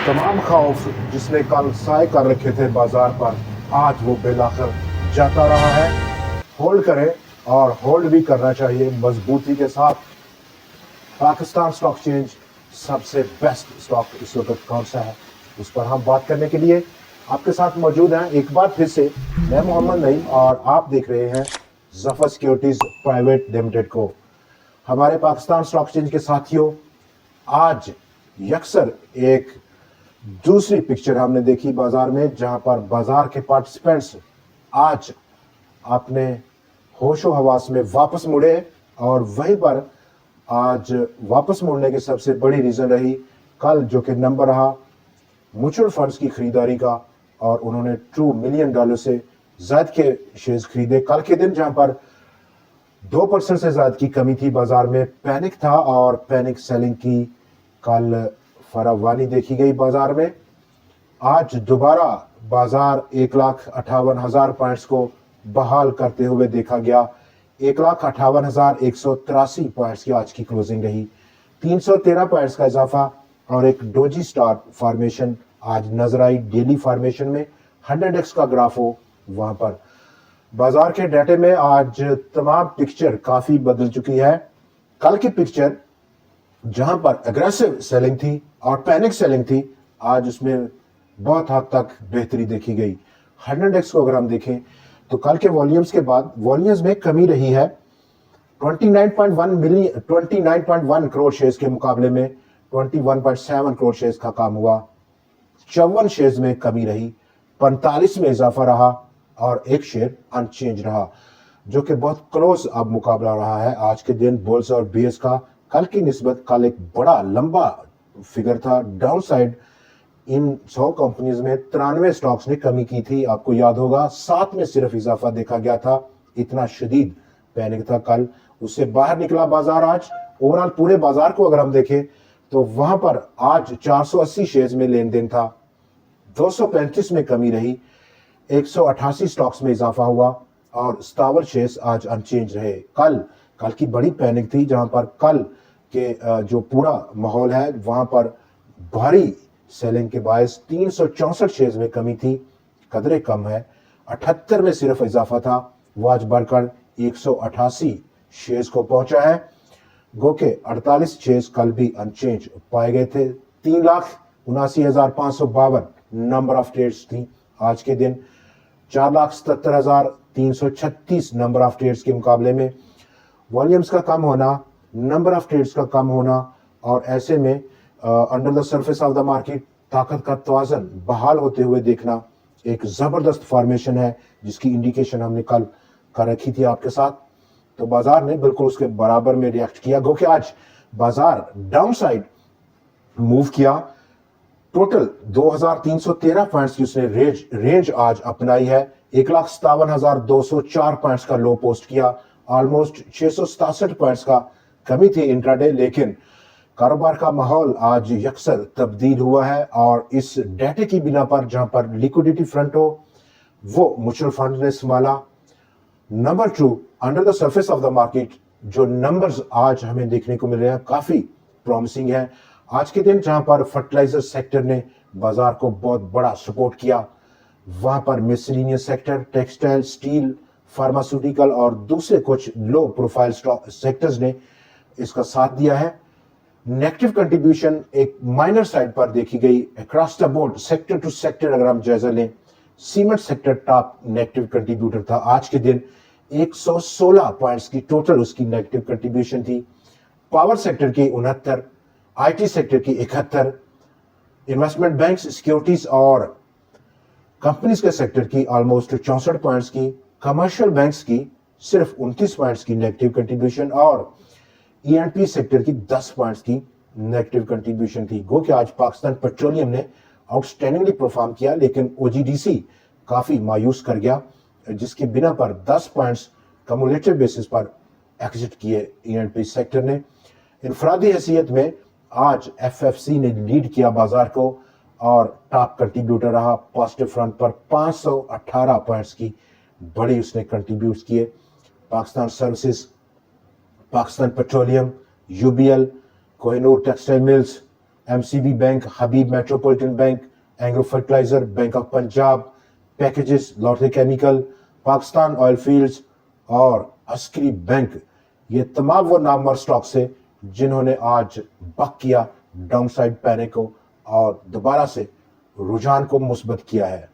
तमाम खौफ जिसने कल साए कर रखे थे बाजार पर, आज वो बेलाखिर जाता रहा है। होल्ड करें और होल्ड भी करना चाहिए मजबूती के साथ। पाकिस्तान स्टॉक एक्सचेंज सबसे बेस्ट स्टॉक इस वक्त कौन सा है, उस पर हम बात करने के लिए आपके साथ मौजूद हैं एक बार फिर से मैं मोहम्मद नईम, और आप देख रहे हैं जफर सिक्योरिटीज प्राइवेट लिमिटेड को। हमारे पाकिस्तान स्टॉक एक्सचेंज के साथियों, आज यकसर एक दूसरी पिक्चर हमने देखी बाजार में, जहां पर बाजार के पार्टिसिपेंट्स आज अपने होशो हवास में वापस मुड़े, और वहीं पर आज वापस मुड़ने की सबसे बड़ी रीजन रही कल जो कि नंबर रहा म्यूचुअल फंड्स की खरीदारी का, और उन्होंने $2 मिलियन से ज्यादा के शेयर्स खरीदे कल के दिन, जहां पर 2% से ज्यादा की कमी थी बाजार में। पैनिक था और पैनिक सेलिंग की कल फरावानी देखी गई बाजार में। आज दोबारा बाजार 1,58,000 पॉइंट्स को बहाल करते हुए देखा गया। 1,58,183 पॉइंट्स की आज की क्लोजिंग रही। 313 पॉइंट्स का इजाफा और एक डोजी स्टार फॉर्मेशन आज नजर आई डेली फॉर्मेशन में। 100x का ग्राफ हो वहां पर। बाजार के डाटे में आज तमाम पिक्चर काफी बदल चुकी है। कल की पिक्चर जहां पर एग्रेसिव सेलिंग थी और पैनिक सेलिंग थी, आज उसमें बहुत हद तक बेहतरी देखी गई। 100x को अगर हम देखें तो कल के वॉल्यूम्स के बाद वॉल्यूम्स में कमी रही है। 29.1 करोड़ शेयर्स के मुकाबले में 21.7 करोड़ शेयर्स का काम हुआ। 54 शेयर्स में कमी रही, 45 में इजाफा रहा और एक शेयर अनचेंज रहा, जो कि बहुत क्लोज अब मुकाबला रहा है आज के दिन बुल्स और बेयर्स का। कल की निस्बत कल एक बड़ा लंबा फिगर था। डाउन साइड इन 100 कंपनीज में 93 स्टॉक्स ने कमी की थी, आपको याद होगा। 7 में सिर्फ इजाफा देखा गया था। इतना शदीद पैनिक था कल, उससे बाहर निकला बाजार आज। ओवरऑल पूरे बाजार को अगर हम देखें तो वहां पर आज 480 शेयर्स में लेन देन था, 235 में कमी रही, 188 स्टॉक्स में इजाफा हुआ और 57 शेयर्स आज अनचेंज रहे। कल की बड़ी पैनिक थी, जहां पर कल के जो पूरा माहौल है वहां पर भारी सेलिंग के बायस 364 शेयर्स में कमी थी, कदरे कम है। 78 में सिर्फ इजाफा था, वो आज बढ़कर 188 शेयर्स को पहुंचा है। गो के 48 शेयर्स कल भी अनचेंज पाए गए थे। 3,79,552 नंबर ऑफ ट्रेड्स थी आज के दिन, 4,77,336 नंबर ऑफ ट्रेड्स के मुकाबले में। वॉल्यूम्स का कम होना, नंबर ऑफ ट्रेड्स का कम होना, और ऐसे में under the surface of the market ताकत का तवाज़न बहाल होते हुए देखना एक जबरदस्त फॉर्मेशन है, जिसकी इंडिकेशन हमने कल कर रखी थी आपके साथ। तो बाजार ने बिल्कुल उसके बराबर में रिएक्ट किया। गो कि आज बाजार डाउन साइड मूव किया। टोटल 2,313 पॉइंट्स की उसने रेंज आज अपनाई है। 1,57,204 पॉइंट्स का लो पोस्ट किया। ऑलमोस्ट 667 पॉइंट्स का कमी थी इंट्राडे, लेकिन कारोबार का माहौल आज यकसर तब्दील हुआ है, और इस डाटे की बिना पर जहां पर लिक्विडिटी फ्रंट हो वो म्यूचुअल फंड ने संभाला। Number 2, under the surface of the market जो नंबर्स आज हमें देखने को मिल रहे हैं काफी प्रॉमिसिंग है। आज के दिन जहां पर फर्टिलाइजर सेक्टर ने बाजार को बहुत बड़ा सपोर्ट किया, वहां पर miscellaneous sector, textile, steel, pharmaceutical और दूसरे कुछ लो प्रोफाइल सेक्टर्स ने इसका साथ दिया है। नेगेटिव कंट्रीब्यूशन एक माइनर साइड पर देखी गई across the board, sector to sector अगर हम जायजा लें। Cement sector top negative contributor था आज के दिन, 116 पॉइंट्स की टोटल उसकी नेगेटिव कंट्रीब्यूशन थी। पावर सेक्टर की 69, आईटी सेक्टर की 71, इन्वेस्टमेंट बैंक्स, सिक्योरिटीज और कंपनीज के सेक्टर की ऑलमोस्ट 64 पॉइंट्स की, कमर्शियल बैंक्स की सिर्फ 29 पॉइंट्स की नेगेटिव कंट्रीब्यूशन, और ईएनपी सेक्टर की 10 पॉइंट्स की नेगेटिव कंट्रीब्यूशन थी। गो कि आज पाकिस्तान पेट्रोलियम ने आउटस्टैंडिंगली परफॉर्म किया, लेकिन ओजीडीसी काफी मायूस कर गया, जिसके बिना पर 10 पॉइंट्स कम्युलेटिव बेसिस पर एग्जिट किए ईएनपी सेक्टर ने। इनफरादी हैसियत में आज एफएफसी ने लीड किया बाजार को और टॉप कंट्रीब्यूटर रहा पॉजिटिव फ्रंट पर। 518 पॉइंट्स की बड़ी उसने कंट्रीब्यूट किए। Pakistan services, Pakistan petroleum, UBL, Kohinoor textile mills, MCB bank, Habib metropolitan bank, Engro fertilizer, bank of Punjab, packages, Lotte chemical, Pakistan oil fields और अस्करी बैंक, ये तमाम वो नामवर स्टॉक्स है जिन्होंने आज बक किया डाउनसाइड पैनिक को और दोबारा से रुझान को मुस्बत किया है।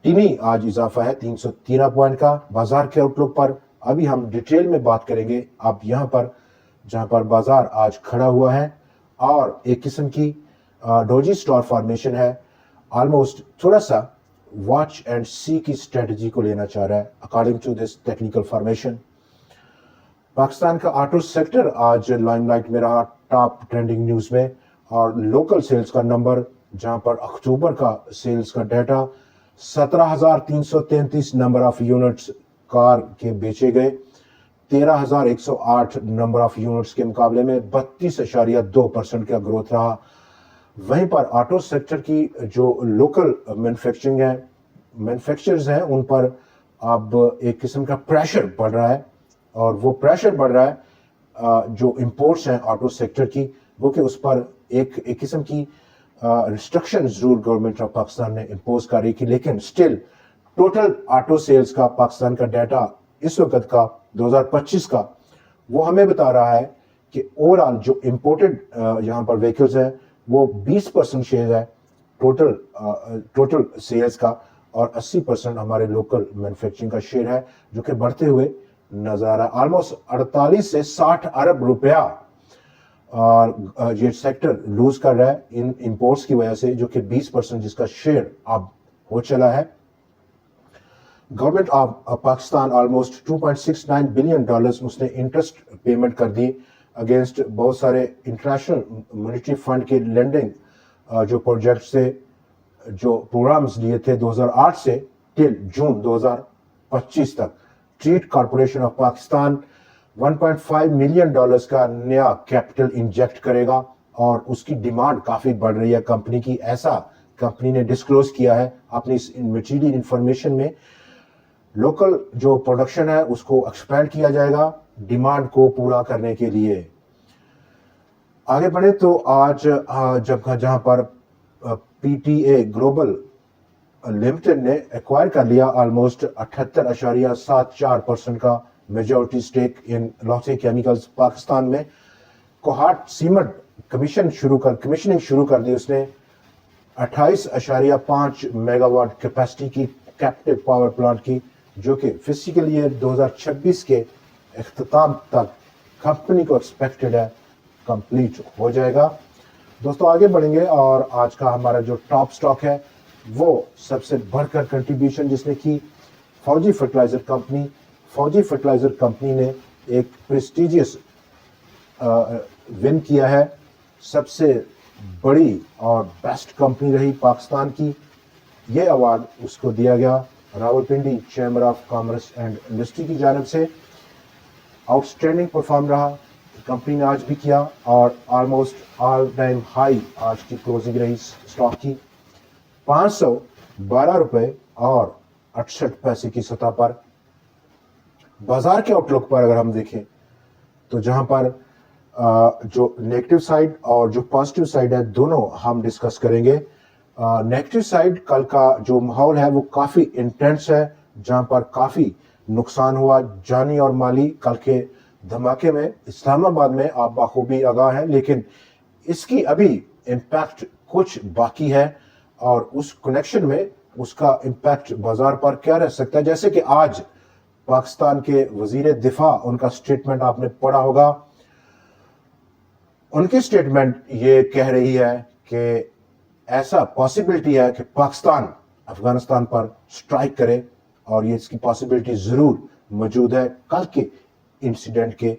टीमी आज इजाफा है 313 पॉइंट का। बाजार के आउटलुक पर अभी हम डिटेल में बात करेंगे। अब यहाँ पर जहाँ पर बाजार आज खड़ा हुआ है और एक किस्म की डोजी स्टार फॉर्मेशन है, ऑलमोस्ट थोड़ा सा वॉच एंड सी की स्ट्रेटजी को लेना चाह रहा है according to this technical formation. Pakistan का ऑटो सेक्टर आज लाइमलाइट में रहा टॉप ट्रेंडिंग न्यूज में, और लोकल सेल्स का नंबर जहां पर अक्टूबर का सेल्स का data 17,333 number of units car के बेचे गए, 13,108 नंबर ऑफ यूनिट्स के मुकाबले में 32.2% का ग्रोथ रहा। वहीं पर ऑटो सेक्टर की जो लोकल मैन्युफैक्चरिंग है, मैन्युफैक्चरर्स हैं, उन पर अब एक किस्म का प्रेशर बढ़ रहा है, और वो प्रेशर बढ़ रहा है जो इंपोर्ट्स हैं ऑटो सेक्टर की, वो कि उस पर एक किस्म की रिस्ट्रिक्शन जरूर गवर्नमेंट ऑफ पाकिस्तान ने इम्पोज कर रही थी, लेकिन स्टिल टोटल ऑटो सेल्स का पाकिस्तान का डाटा इस वक्त का 2025 का वो हमें बता रहा है कि ओवरऑल जो इम्पोर्टेड यहाँ पर व्हीकल्स हैं वो 20% शेयर है टोटल सेल्स का, और 80% हमारे लोकल मैन्युफैक्चरिंग का शेयर है, जो कि बढ़ते हुए नजर आ रहा है। ऑलमोस्ट 48 से 60 अरब रुपया और ये सेक्टर लूज कर रहा है इन इंपोर्ट्स की वजह से, जो कि 20% जिसका शेयर अब हो चला है। Government of Pakistan almost $2.69 billion उसने इंटरेस्ट पेमेंट कर दी अगेंस्ट बहुत सारे इंटरनेशनल मॉनेटरी फंड के लेंडिंग जो प्रोजेक्ट से जो प्रोग्राम्स लिए थे 2008 से टिल जून 2025 तक। Treat corporation of Pakistan $1.5 million का नया कैपिटल इंजेक्ट करेगा और उसकी डिमांड काफी बढ़ रही है कंपनी की, ऐसा कंपनी ने डिस्क्लोज किया है अपनी इस मटेरियल इंफॉर्मेशन में। लोकल जो प्रोडक्शन है उसको एक्सपेंड किया जाएगा डिमांड को पूरा करने के लिए। आगे बढ़े तो आज जहां पर पीटीए ग्लोबल लिमिटेड ने एक्वायर कर लिया ऑलमोस्ट 78.74% का majority stake in Lotte chemicals Pakistan में। कोहाट सीमेंट कमीशनिंग शुरू कर दी उसने 28.5 मेगावाट कैपेसिटी की कैप्टिव पावर प्लांट की, जो कि फिजिकल ईयर 2026 के इख्तिताम तक कंपनी को एक्सपेक्टेड है कंप्लीट हो जाएगा। दोस्तों आगे बढ़ेंगे और आज का हमारा जो टॉप स्टॉक है वो सबसे बढ़कर कंट्रीब्यूशन जिसने की फौजी फर्टिलाइजर कंपनी। फौजी फर्टिलाइजर कंपनी ने एक प्रेस्टिजियस विन किया है, सबसे बड़ी और बेस्ट कंपनी रही पाकिस्तान की। ये अवार्ड उसको दिया गया Rawalpindi chamber of commerce and industry की जानिब से। आउटस्टैंडिंग परफॉर्म रहा कंपनी ने आज भी किया, और ऑलमोस्ट ऑल टाइम हाई आज की क्लोजिंग रही स्टॉक की 512 रुपए और 68 पैसे की सतह पर। बाजार के आउटलुक पर अगर हम देखें तो जहां पर जो नेगेटिव साइड और जो पॉजिटिव साइड है दोनों हम डिस्कस करेंगे। नेगेटिव साइड कल का जो माहौल है वो काफी इंटेंस है, जहां पर काफी नुकसान हुआ जानी और माली। कल के धमाके में इस्लामाबाद में आप बाखूबी आगाह हैं, लेकिन इसकी अभी इम्पैक्ट कुछ बाकी है और उस कनेक्शन में उसका इम्पैक्ट बाजार पर क्या रह सकता है। जैसे कि आज पाकिस्तान के वजीर दिफा, उनका स्टेटमेंट आपने पढ़ा होगा। उनकी स्टेटमेंट ये कह रही है कि ऐसा पॉसिबिलिटी है कि पाकिस्तान अफगानिस्तान पर स्ट्राइक करे, और ये इसकी पॉसिबिलिटी जरूर मौजूद है कल के इंसिडेंट के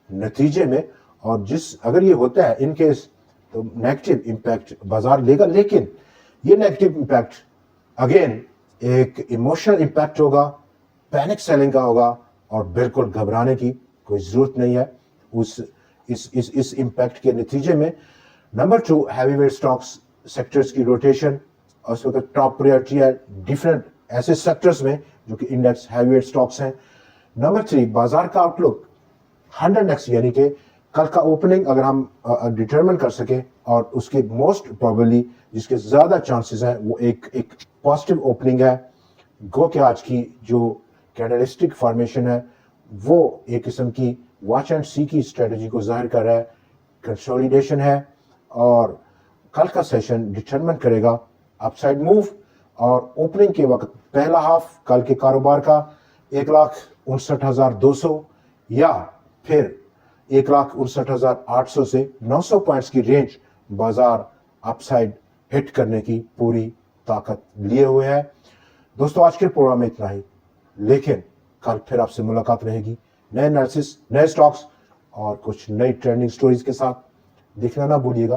नतीजे में। और अगर ये होता है इन केस तो नेगेटिव इंपैक्ट बाजार लेगा, लेकिन ये नेगेटिव इंपैक्ट अगेन एक इमोशनल इंपैक्ट होगा, पैनिक सेलिंग का होगा, और बिल्कुल घबराने की कोई जरूरत नहीं है इस इंपैक्ट के नतीजे में। नंबर 2 हैवीवेट स्टॉक्स सेक्टर्स की रोटेशन, और उस वक्त टॉप प्रायोरिटी है डिफरेंट ऐसे सेक्टर्स में जो कि इंडेक्स हैवीवेट स्टॉक्स हैं। नंबर 3 बाजार का आउटलुक 100x यानी कि کل کا اوپننگ اگر ہم ڈٹرمن کر سکیں اور اس کے موسٹ پروبیبلی جس کے زیادہ چانسز ہیں وہ ایک پازیٹیو اوپننگ ہے. گو کہ آج کی جو کینڈلسٹک فارمیشن ہے وہ ایک قسم کی واچ اینڈ سی کی اسٹریٹجی کو ظاہر کر رہا ہے, کنسولیڈیشن ہے, اور کل کا سیشن ڈٹرمن کرے گا اپ سائڈ موو. اور اوپننگ کے وقت پہلا ہاف کل کے کاروبار کا 1,59,200 یا پھر 1,59,800 سے 900 پوائنٹس کی رینج بازار اپ سائڈ ہٹ کرنے کی پوری طاقت لیے ہوئے ہے. دوستو آج کے پروگرام میں اتنا ہی, لیکن کل پھر آپ سے ملاقات رہے گی نئے انالیسس, نئے سٹاکس اور کچھ نئی ٹرینڈنگ سٹوریز کے ساتھ. دیکھنا نہ بھولیے گا